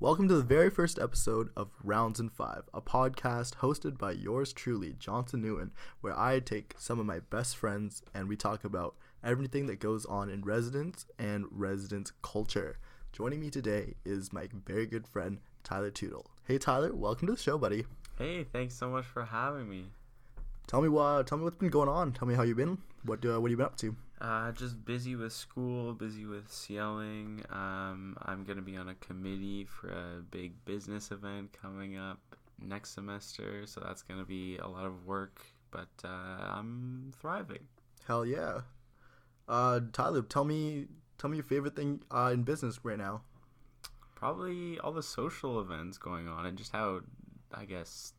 Welcome to the very first episode of Rounds and Five, a podcast hosted by yours truly, Johnson Newton, where I take some of my best friends and we talk about everything that goes on in residence and residence culture. Joining me today is my very good friend, Tyler Tootle. Hey Tyler, welcome to the show, buddy. Hey, thanks so much for having me. Tell me what's been going on. Tell me how you've been. What have you been up to? Just busy with school, busy with CLing. I'm gonna be on a committee for a big business event coming up next semester, so that's gonna be a lot of work. But I'm thriving. Hell yeah. Tyler, tell me your favorite thing in business right now. Probably all the social events going on and just how, I guess,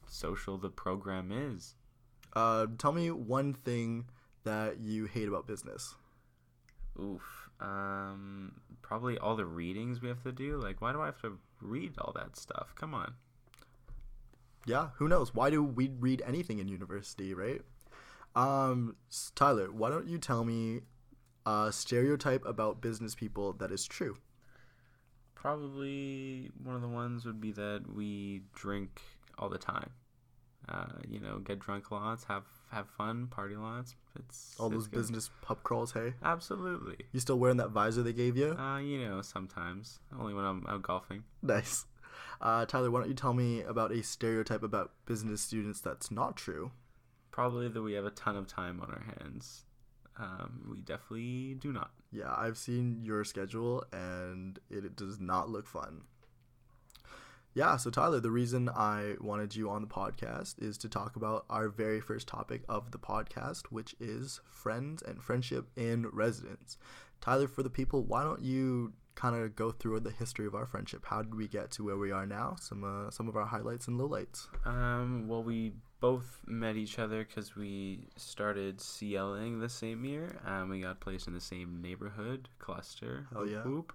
social the program is. Tell me one thing that you hate about business. Probably all the readings we have to do. Like, why do I have to read all that stuff? Come on. Yeah, who knows? Why do we read anything in university, right? Tyler, why don't you tell me a stereotype about business people that is true? Probably one of the ones would be that we drink all the time. Get drunk lots, have fun, party lots. It's those good. Business pub crawls, hey? Absolutely. You still wearing that visor they gave you? Sometimes. Only when I'm out golfing. Nice. Tyler, why don't you tell me about a stereotype about business students that's not true? Probably that we have a ton of time on our hands. We definitely do not. Yeah, I've seen your schedule, and it does not look fun. Yeah, so Tyler, the reason I wanted you on the podcast is to talk about our very first topic of the podcast, which is friends and friendship in residence. Tyler, for the people, why don't you kind of go through the history of our friendship? How did we get to where we are now? Some of our highlights and lowlights. Well, we both met each other because we started CLing the same year. We got placed in the same neighborhood cluster. Oh yeah. Whoop.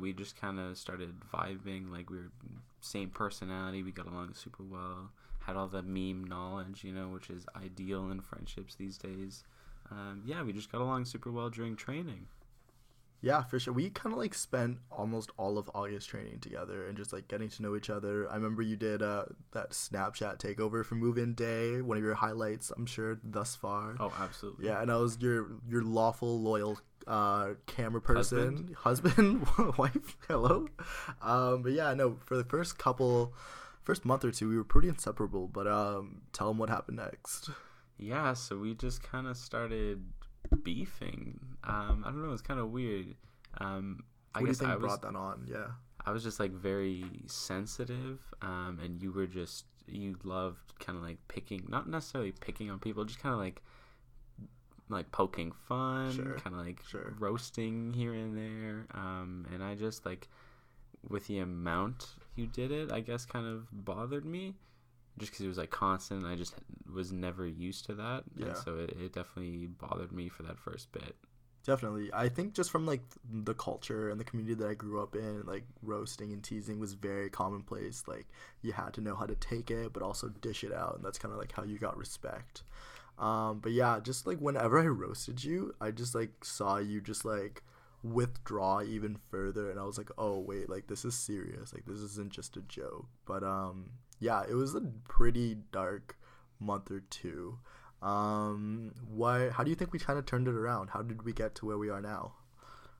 We just kind of started vibing, like we were same personality, we got along super well, had all the meme knowledge, which is ideal in friendships these days. We just got along super well during training. Yeah, for sure. We kind of spent almost all of August training together and just getting to know each other. I remember you did that Snapchat takeover for move-in day, one of your highlights, I'm sure, thus far. Oh, absolutely. Yeah, and I was your lawful, loyal camera person. Husband? Wife? Hello? For the first month or two, we were pretty inseparable, but tell them what happened next. Yeah, so we just kind of started beefing. I don't know, it's kind of weird. What do you think brought that on? Yeah, I was just very sensitive, and you loved kind of picking, not necessarily picking on people, just kind of like poking fun, sure, kind of sure, roasting here and there, and I just with the amount you did it, I guess kind of bothered me. Just because it was constant, I just was never used to that. Yeah. And so it definitely bothered me for that first bit. Definitely. I think just from the culture and the community that I grew up in, roasting and teasing was very commonplace. You had to know how to take it, but also dish it out. And that's kind of how you got respect. But yeah, just whenever I roasted you, I just saw you just withdraw even further. And I was oh wait, this is serious. This isn't just a joke. But yeah, it was a pretty dark month or two. How do you think we kind of turned it around? How did we get to where we are now?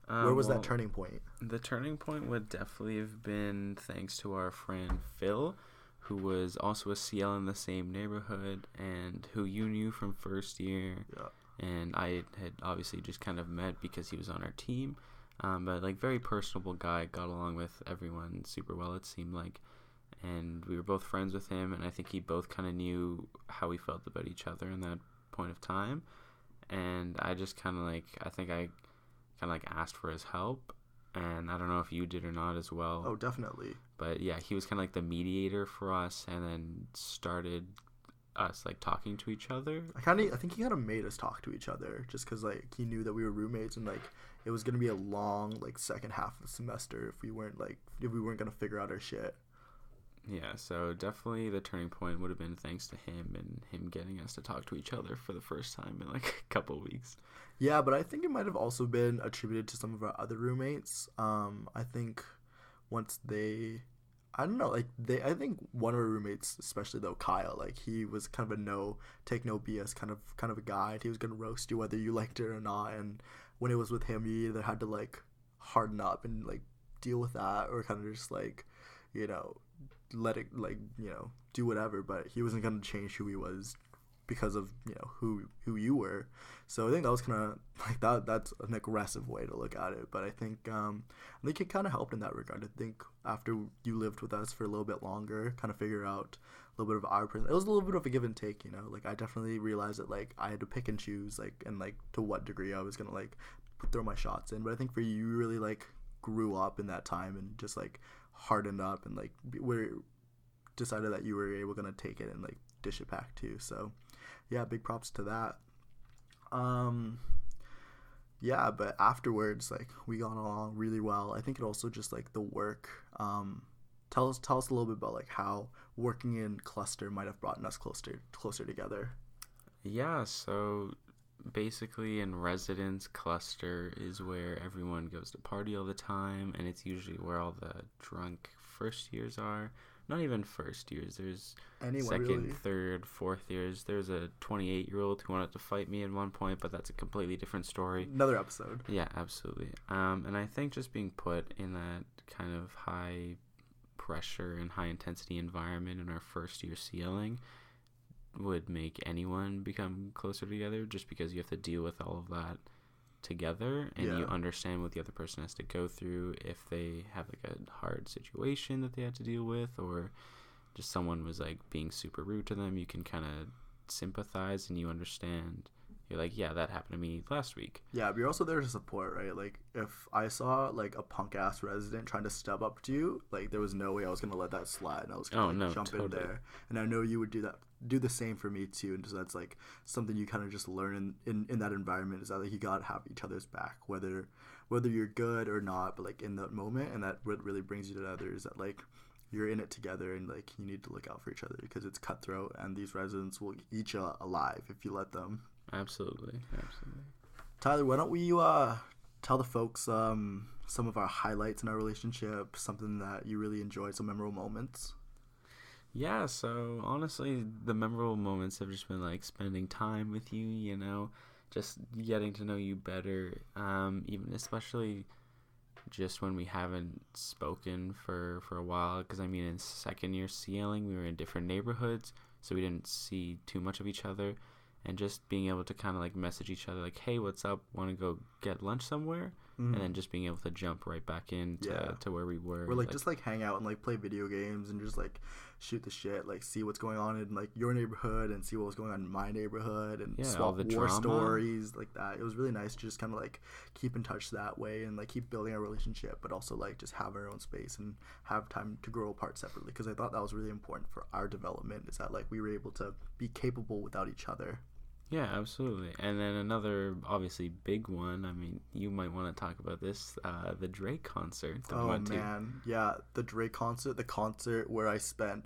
Where was that turning point? The turning point would definitely have been thanks to our friend Phil, who was also a CL in the same neighborhood and who you knew from first year. Yeah. And I had obviously just kind of met because he was on our team. But very personable guy, got along with everyone super well, it seemed like. And we were both friends with him, and I think he both kind of knew how we felt about each other in that point of time. And I just kind of asked for his help, and I don't know if you did or not as well. Oh, definitely. But yeah, he was kind of the mediator for us, and then started us talking to each other. I think he kind of made us talk to each other just because he knew that we were roommates, and it was gonna be a long second half of the semester if we weren't gonna figure out our shit. Yeah, so definitely the turning point would have been thanks to him and him getting us to talk to each other for the first time in a couple weeks. Yeah, but I think it might have also been attributed to some of our other roommates. I think once they, I don't know, like I think one of our roommates, especially though, Kyle, like he was kind of a take no BS kind of a guy. And he was gonna roast you whether you liked it or not. And when it was with him, you either had to like harden up and like deal with that, or kind of just like, you know, let it like, you know, do whatever. But he wasn't gonna change who he was because of, you know, who you were. So I think that was kind of like that's an aggressive way to look at it, but I think it kind of helped in that regard. I think after you lived with us for a little bit longer, kind of figure out a little bit of our it was a little bit of a give and take, you know. Like I definitely realized that like I had to pick and choose, like, and like to what degree I was gonna like throw my shots in. But I think for you really like grew up in that time and just like hardened up and like decided that you were able gonna take it and like dish it back too. So yeah, big props to that. Yeah, but afterwards, like, we got along really well. I think it also just like the work. Tell us a little bit about like how working in cluster might have brought us closer together. Yeah, so basically in residence, cluster is where everyone goes to party all the time, and it's usually where all the drunk first years are. Not even first years. There's second, really? Third, fourth years. There's a 28-year-old who wanted to fight me at one point, but that's a completely different story. Another episode. Yeah, absolutely. And I think just being put in that kind of high pressure and high intensity environment in our first year sealing would make anyone become closer together, just because you have to deal with all of that together, and you understand what the other person has to go through if they have like a hard situation that they have to deal with, or just someone was like being super rude to them. You can kind of sympathize and you understand. You're like, yeah, that happened to me last week. Yeah, but you're also there to support, right? Like, if I saw like a punk ass resident trying to step up to you, like there was no way I was gonna let that slide, and I was gonna jump in there. And I know you would do the same for me too. And so that's like something you kind of just learn in that environment, is that like you gotta have each other's back, whether you're good or not. But like in that moment, and that what really brings you together is that like you're in it together, and like you need to look out for each other, because it's cutthroat, and these residents will eat you alive if you let them. Absolutely. Tyler, why don't we tell the folks some of our highlights in our relationship, something that you really enjoyed, some memorable moments? Yeah, so honestly, the memorable moments have just been like spending time with you, you know, just getting to know you better, even especially just when we haven't spoken for a while, because I mean in second year sealing we were in different neighborhoods, so we didn't see too much of each other. And just being able to kind of like message each other like, hey, what's up? Want to go get lunch somewhere? Mm-hmm. And then just being able to jump right back into to where we were. We're like just like hang out and like play video games and just like shoot the shit, like see what's going on in like your neighborhood and see what was going on in my neighborhood, and swap war stories like that. It was really nice to just kind of like keep in touch that way and like keep building our relationship, but also like just have our own space and have time to grow apart separately, because I thought that was really important for our development, is that like we were able to be capable without each other. Yeah, absolutely. And then another obviously big one, I mean, you might want to talk about this, the Drake concert that we went to. Yeah, the Drake concert, the concert where I spent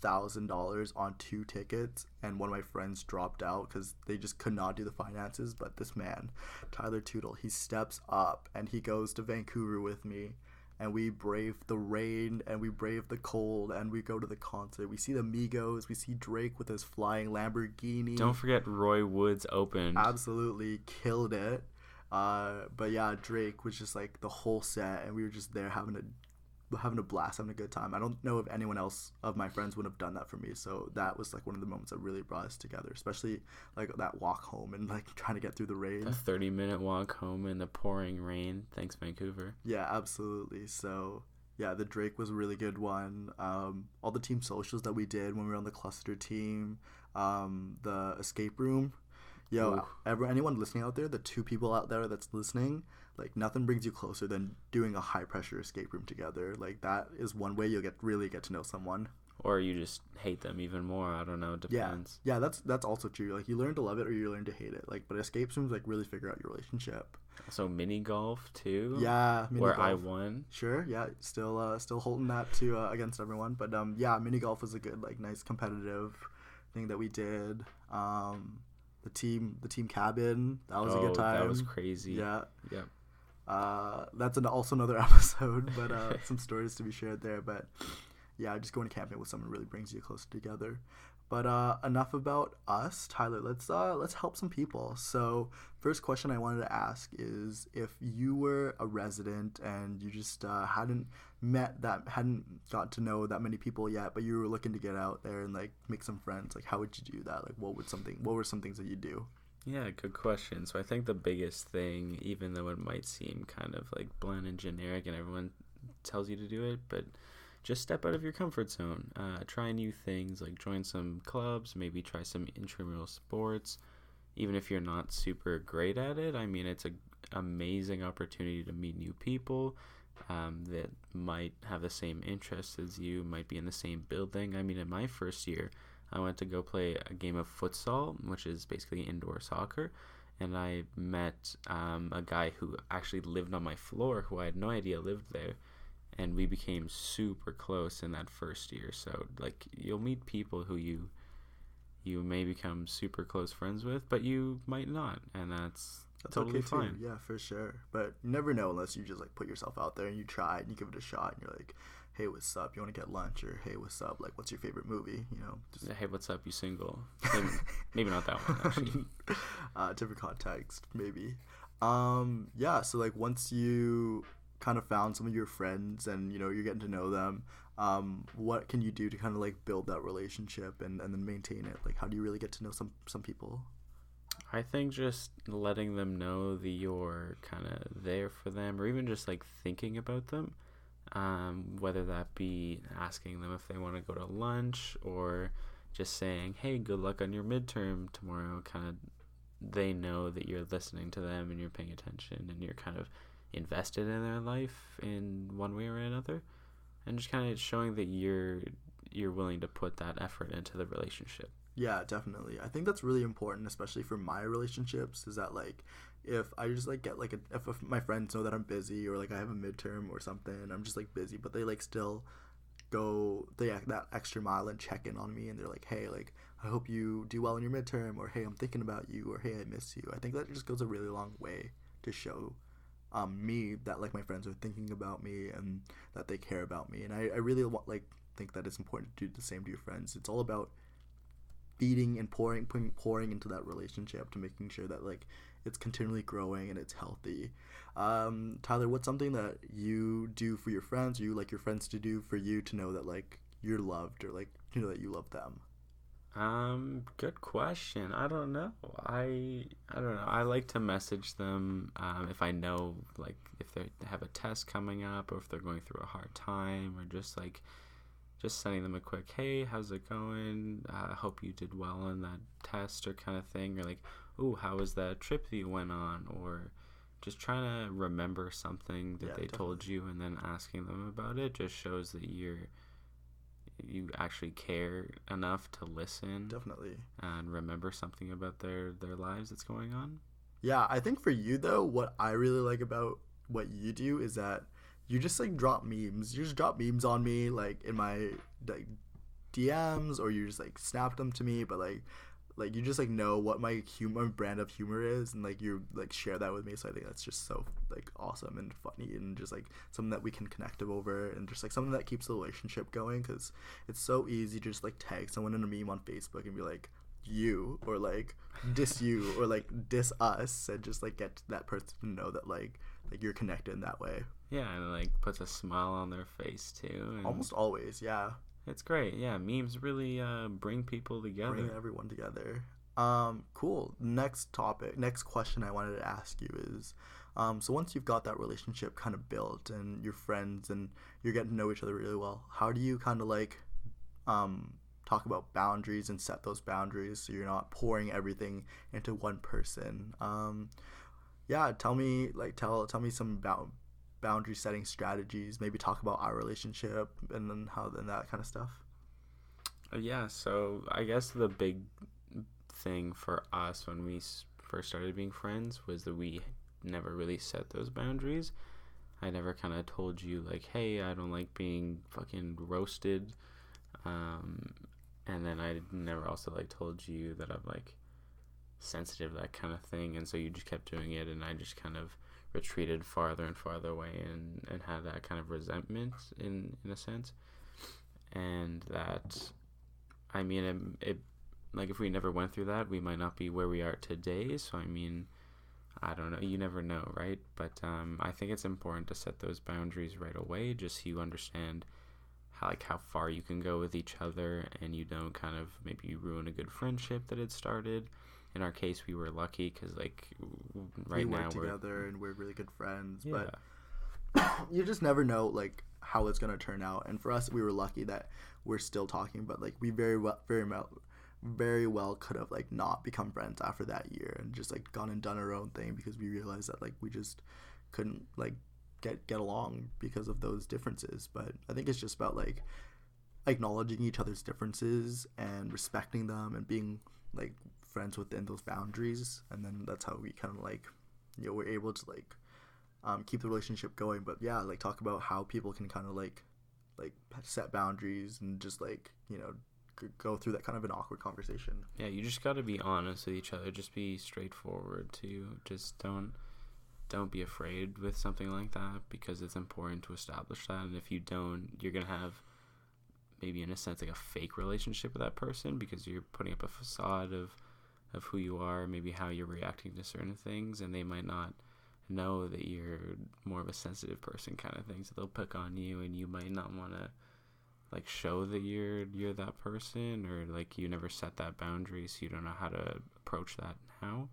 $1,000 on 2 tickets, and one of my friends dropped out because they just could not do the finances. But this man, Tyler Tootle, he steps up and he goes to Vancouver with me, and we brave the rain and we brave the cold, and we go to the concert. We see the Migos, we see Drake with his flying Lamborghini. Don't forget Roy Woods opened. Absolutely killed it. But yeah, Drake was just like the whole set, and we were just there having a blast, having a good time. I don't know if anyone else of my friends would have done that for me, so that was like one of the moments that really brought us together, especially like that walk home and like trying to get through the rain. A 30-minute walk home in the pouring rain. Thanks, Vancouver. Yeah, absolutely. So yeah, the Drake was a really good one. All the team socials that we did when we were on the cluster team, the escape room. Anyone listening out there, the 2 people out there that's listening, like nothing brings you closer than doing a high pressure escape room together. Like that is one way you'll really get to know someone. Or you just hate them even more. I don't know. It depends. Yeah, that's also true. Like you learn to love it or you learn to hate it. Like, but escape rooms like really figure out your relationship. So mini golf too. Yeah, where golf. I won. Sure. Yeah, still holding that to against everyone. But yeah, mini golf was a good like nice competitive thing that we did. The team cabin, that was a good time. That was crazy. Yeah. That's also another episode, but some stories to be shared there. But yeah, just going camping with someone really brings you closer together. But enough about us, Tyler. Let's help some people. So first question I wanted to ask is, if you were a resident and you just hadn't got to know that many people yet, but you were looking to get out there and like make some friends, like how would you do that? Like what were some things that you do? Yeah, good question. So I think the biggest thing, even though it might seem kind of like bland and generic and everyone tells you to do it, but just step out of your comfort zone. Try new things, like join some clubs, maybe try some intramural sports. Even if you're not super great at it, I mean, it's an amazing opportunity to meet new people that might have the same interests as you, might be in the same building. I mean, in my first year, I went to go play a game of futsal, which is basically indoor soccer, and I met a guy who actually lived on my floor, who I had no idea lived there, and we became super close in that first year. So like you'll meet people who you may become super close friends with, but you might not, and that's totally okay fine. too. Yeah, for sure. But you never know unless you just like put yourself out there and you try and you give it a shot and you're like, hey, what's up? You want to get lunch? Or hey, what's up? Like, what's your favorite movie? You know, just Hey, what's up? You single? Maybe not that one actually. different context, maybe. Yeah. So like once you kind of found some of your friends and you know you're getting to know them, what can you do to kind of like build that relationship and then maintain it? Like, how do you really get to know some people? I think just letting them know that you're kind of there for them, or even just like thinking about them, whether that be asking them if they want to go to lunch or just saying, hey, good luck on your midterm tomorrow. Kind of, they know that you're listening to them and you're paying attention and you're kind of invested in their life in one way or another, and just kind of showing that you're willing to put that effort into the relationship. Yeah, definitely. I think that's really important, especially for my relationships, is that like if I just like get like if my friends know that I'm busy or like I have a midterm or something, I'm just like busy, but they like still they act that extra mile and check in on me, and they're like, hey, like I hope you do well in your midterm, or hey, I'm thinking about you, or hey, I miss you. I think that just goes a really long way to show me that like my friends are thinking about me and that they care about me, and I really think that it's important to do the same to your friends. It's all about feeding and pouring into that relationship to making sure that like it's continually growing and it's healthy. Tyler, what's something that you do for your friends, or you like your friends to do for you to know that like you're loved, or like you know that you love them? Good question. I don't know. I don't know. I like to message them if I know, like, if they have a test coming up or if they're going through a hard time, or just sending them a quick, hey, how's it going? I hope you did well on that test, or kind of thing. Or like, ooh, how was that trip that you went on? Or just trying to remember something that they told you and then asking them about it just shows that you actually care enough to listen. Definitely. And remember something about their lives that's going on. Yeah, I think for you though, what I really like about what you do is that you just like drop memes. You just drop memes on me like in my like DMs, or you just like snap them to me, but like you just like know what my brand of humor is, and like you like share that with me. So I think that's just so like awesome and funny, and just like something that we can connect over, and just like something that keeps the relationship going, because it's so easy to just like tag someone in a meme on Facebook and be like you, or like diss you, or like diss us, and just like get that person to know that like you're connected in that way. Yeah, and it like puts a smile on their face too. And almost always, yeah. It's great. Yeah, memes really bring people together. Bring everyone together. Cool. Next question I wanted to ask you is, so once you've got that relationship kind of built and you're friends and you're getting to know each other really well, how do you kind of like talk about boundaries and set those boundaries so you're not pouring everything into one person? Yeah, tell me some about boundary setting strategies. Maybe talk about our relationship and then that kind of stuff. Yeah, so I guess the big thing for us when we first started being friends was that we never really set those boundaries. I never kind of told you like, hey, I don't like being fucking roasted, and then I never also like told you that I'm like sensitive, that kind of thing, and so you just kept doing it, and I just kind of retreated farther and farther away and had that kind of resentment in a sense. And that, I mean, it like, if we never went through that, we might not be where we are today. So I mean, I don't know, you never know, right? But I think it's important to set those boundaries right away, just so you understand how far you can go with each other, and you don't kind of maybe ruin a good friendship that had started. In our case, we were lucky because right we now work together and we're really good friends. Yeah. But you just never know like how it's gonna turn out. And for us, we were lucky that we're still talking, but like we very well could have like not become friends after that year and just like gone and done our own thing, because we realized that like we just couldn't like get along because of those differences. But I think it's just about like acknowledging each other's differences and respecting them and being like friends within those boundaries, and then that's how we kind of like, you know, we're able to like keep the relationship going. But yeah, like talk about how people can kind of like set boundaries and just like, you know, go through that kind of an awkward conversation. Yeah, you just got to be honest with each other. Just be straightforward too. Just don't be afraid with something like that, because it's important to establish that. And if you don't, you're gonna have maybe in a sense like a fake relationship with that person, because you're putting up a facade of who you are, maybe how you're reacting to certain things, and they might not know that you're more of a sensitive person kind of thing. So they'll pick on you, and you might not want to like show that you're that person, or like you never set that boundary, so you don't know how to approach that now.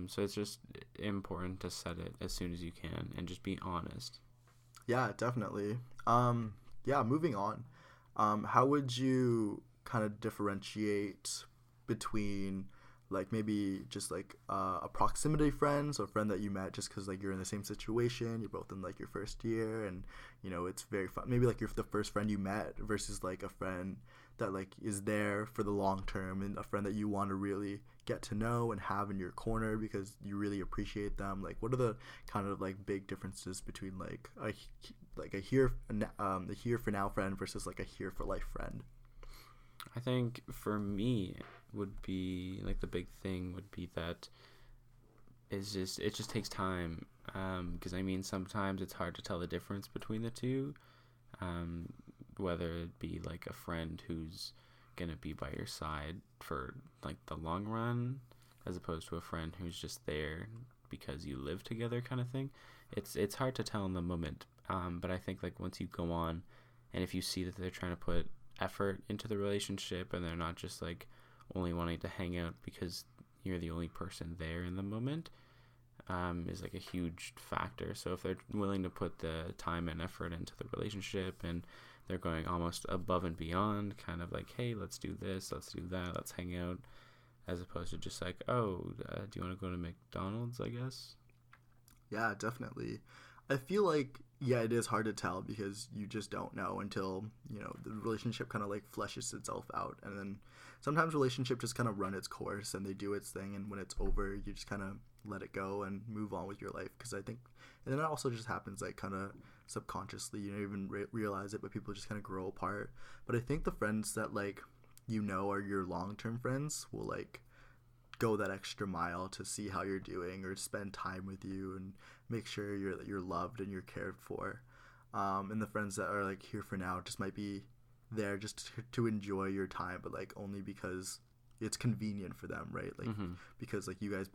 So it's just important to set it as soon as you can and just be honest. Yeah, definitely. Yeah, moving on. How would you kind of differentiate between like maybe just like a proximity friend, so a friend that you met just because like you're in the same situation, you're both in like your first year, and you know it's very fun, maybe like you're the first friend you met, versus like a friend that like is there for the long term, and a friend that you want to really get to know and have in your corner because you really appreciate them. Like what are the kind of like big differences between like a here for now friend versus like a here for life friend? I think for me would be like the big thing would be that it just takes time, because I mean sometimes it's hard to tell the difference between the two, whether it be like a friend who's gonna be by your side for like the long run as opposed to a friend who's just there because you live together kind of thing. It's hard to tell in the moment, but I think like once you go on, and if you see that they're trying to put effort into the relationship and they're not just like only wanting to hang out because you're the only person there in the moment, is like a huge factor. So if they're willing to put the time and effort into the relationship, and they're going almost above and beyond, kind of like, hey, let's do this, let's do that, let's hang out, as opposed to just like, oh, do you want to go to McDonald's, I guess? Yeah, definitely. I feel like, yeah, it is hard to tell because you just don't know until, you know, the relationship kind of like fleshes itself out. And then sometimes relationship just kind of run its course and they do its thing. And when it's over, you just kind of let it go and move on with your life. Because I think, and then it also just happens like kind of subconsciously, you don't even realize it, but people just kind of grow apart. But I think the friends that like, you know, are your long-term friends will like go that extra mile to see how you're doing or spend time with you and make sure you're loved and you're cared for. And the friends that are like here for now just might be there just to enjoy your time, but like only because it's convenient for them, right? Like because like you guys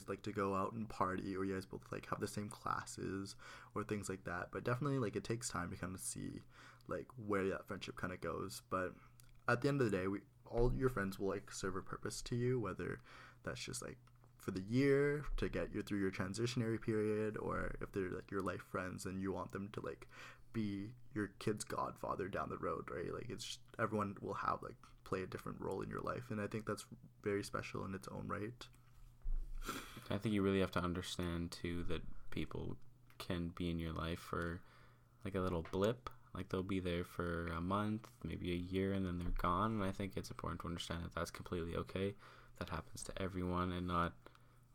like to go out and party, or you guys both like have the same classes or things like that. But definitely like it takes time to kind of see like where that friendship kind of goes. But at the end of the day, all your friends will like serve a purpose to you, whether that's just like for the year to get you through your transitionary period, or if they're like your life friends and you want them to like be your kid's godfather down the road, right? Like it's just, everyone will have like play a different role in your life, and I think that's very special in its own right. I think you really have to understand too that people can be in your life for like a little blip. Like they'll be there for a month, maybe a year, and then they're gone. And I think it's important to understand that that's completely okay. That happens to everyone, and not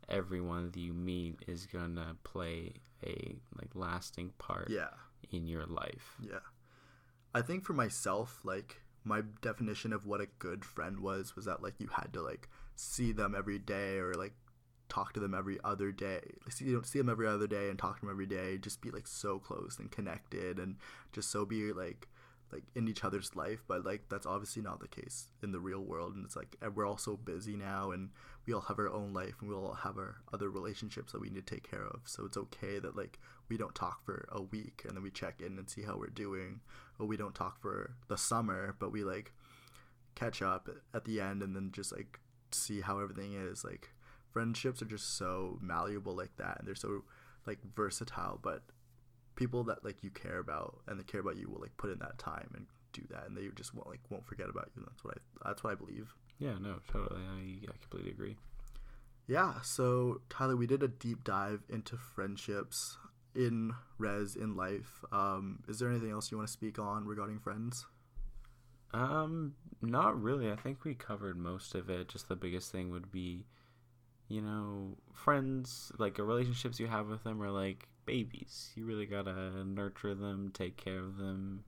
everyone that you meet is gonna play a like lasting part in your life. Yeah. I think for myself, like my definition of what a good friend was that like you had to like see them every day or like talk to them every other day. Like, you don't see them every other day and talk to them every day. Just be like so close and connected, and just so be like in each other's life. But like that's obviously not the case in the real world, and it's like we're all so busy now, and we all have our own life, and we all have our other relationships that we need to take care of. So it's okay that like we don't talk for a week and then we check in and see how we're doing, or we don't talk for the summer but we like catch up at the end and then just like see how everything is. Like friendships are just so malleable like that, and they're so like versatile, but people that like you care about and they care about you will like put in that time and do that, and they just won't forget about you. That's what I believe. Yeah, no, totally. I completely agree. Yeah, so Tyler, we did a deep dive into friendships in life. Is there anything else you want to speak on regarding friends? Not really. I think we covered most of it. Just the biggest thing would be, friends, like relationships you have with them are like babies. You really gotta nurture them, take care of them,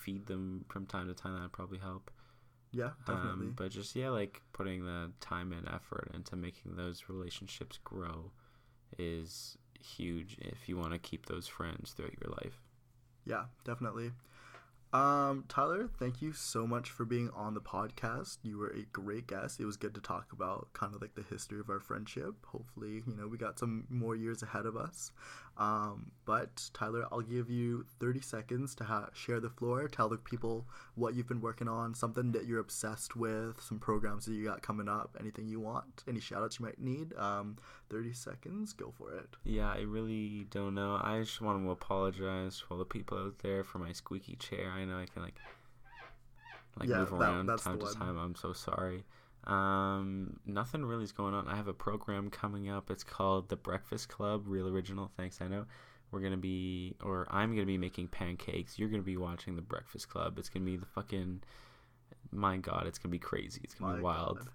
feed them from time to time. That'd probably help. Yeah, definitely. But just, like putting the time and effort into making those relationships grow is huge if you want to keep those friends throughout your life. Yeah, definitely. Tyler, thank you so much for being on the podcast. You were a great guest. It was good to talk about kind of like the history of our friendship. Hopefully, we got some more years ahead of us. But Tyler, I'll give you 30 seconds to share the floor. Tell the people what you've been working on, something that you're obsessed with, some programs that you got coming up, anything you want, any shout outs you might need. 30 seconds, go for it. Yeah, I really don't know. I just want to apologize to all the people out there for my squeaky chair. I know I can move around time to time. I'm so sorry. Nothing really is going on. I have a program coming up. It's called The Breakfast Club. Real original. Thanks. I know I'm gonna be making pancakes. You're gonna be watching The Breakfast Club. It's gonna be my God, it's gonna be crazy. It's gonna be wild. God.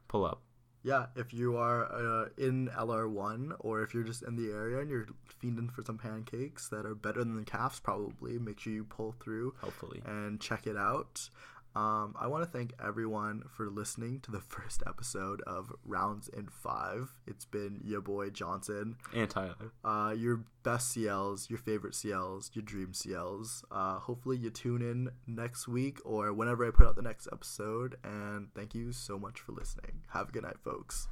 Pull up. Yeah, if you are in LR1, or if you're just in the area and you're fiending for some pancakes that are better than the calf's probably, make sure you pull through. Hopefully. And check it out. I want to thank everyone for listening to the first episode of Rounds in 5. It's been your boy Johnson. And Tyler. Your best CLs, your favorite CLs, your dream CLs. Hopefully you tune in next week or whenever I put out the next episode. And thank you so much for listening. Have a good night, folks.